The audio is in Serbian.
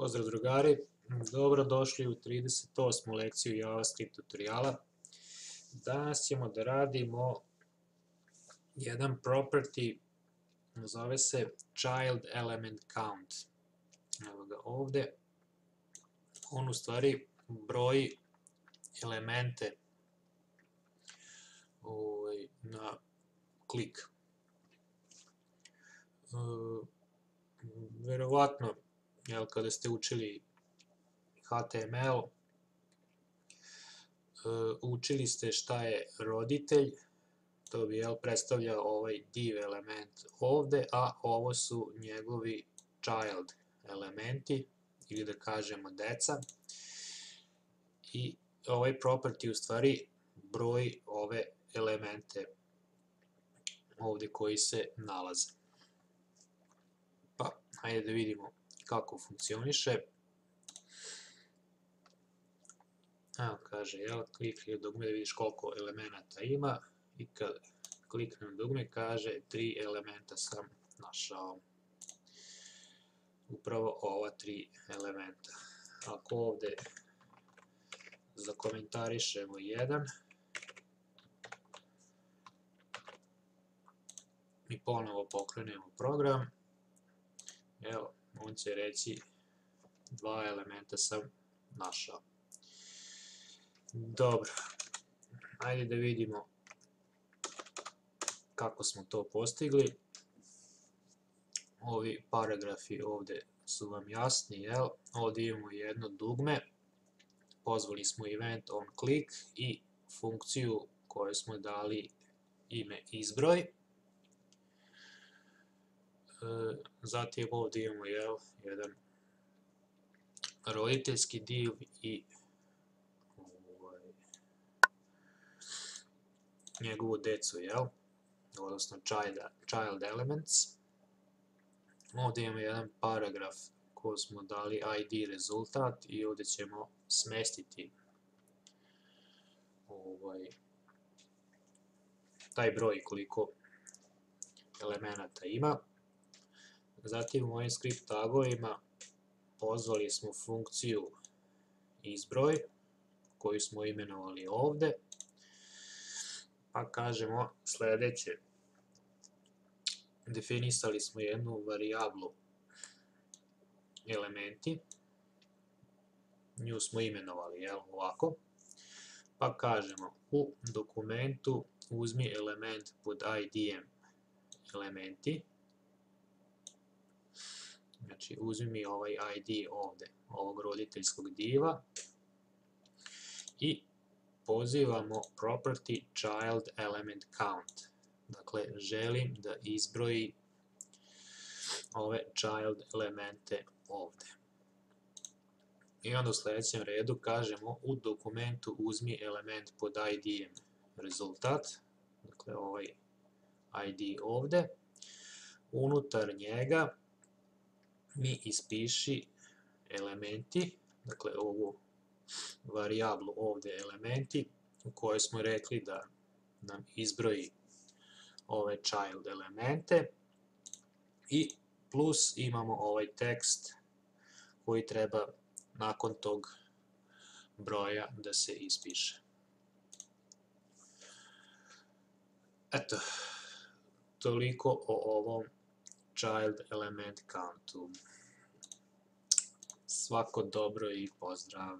Pozdrav drugari, dobro došli u 38. lekciju JavaScript tutoriala. Danas ćemo da radimo jedan property, zove se child element count. Evo ga ovde. On u stvari broji elemente na klik. Verovatno, kada ste učili HTML, učili ste šta je roditelj, to bi predstavlja ovaj div element ovde, a ovo su njegovi child elementi, ili da kažemo deca, i ovaj property u stvari broji ove elemente ovde koji se nalaze. Pa, hajde da vidimo kako funkcioniše. Evo kaže, klikni na dugme da vidiš koliko elemenata ima i kad kliknem na dugme kaže 3 elementa sam našao. Upravo ova 3 elementa. Ako ovde zakomentarišemo jedan i ponovo pokrenemo program, evo, on će reći 2 elementa sam našao. Dobro, ajde da vidimo kako smo to postigli. Ovi paragrafi ovde su vam jasni, ovde imamo jedno dugme, pozvali smo event onClick i funkciju koju smo dali ime izbroj. Zatim ovde imamo jedan roditeljski div i njegovu decu, odnosno child elements. Ovde imamo jedan paragraf koji smo dali ID rezultat i ovde ćemo smestiti taj broj koliko elemenata ima. Zatim u ovim script tagovima pozvali smo funkciju izbroj koju smo imenovali ovde, pa kažemo sledeće. Definisali smo jednu varijablu elementi, nju smo imenovali ovako, pa kažemo u dokumentu uzmi element pod ID-em elementi, znači uzmi mi ovaj ID ovde, ovog roditeljskog diva i pozivamo property child element count. Dakle, želim da izbroji ove child elemente ovde. I onda u sledećem redu kažemo u dokumentu uzmi element pod ID-em rezultat, dakle ovaj ID ovde, unutar njega mi ispiši elementi, dakle ovu varijablu ovde elementi u kojoj smo rekli da nam izbroji ove child elemente i plus imamo ovaj tekst koji treba nakon tog broja da se ispiše. Eto, toliko o ovom child element countu. Svako dobro i pozdrav!